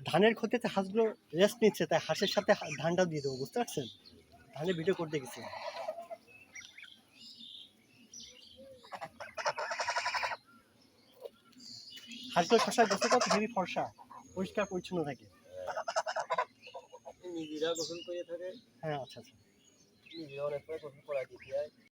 ধানের ক্ষতিতে হাঁসগুলো রেস্ট নিচ্ছে, তাই হাঁসের সাথে ধানটাও দিয়ে দেবো, বুঝতে পারছেন? ধানের ভিডিও করতে গেছি। হাঁসগুলো সবসময় গোসল করতে হেভি ফর্সা, পরিষ্কার পরিচ্ছন্ন থাকে। নিজেরা গোসল করে থাকে। হ্যাঁ, আচ্ছা আচ্ছা। নিজেরা অনেক সময় গোসল করা দিতে হয়।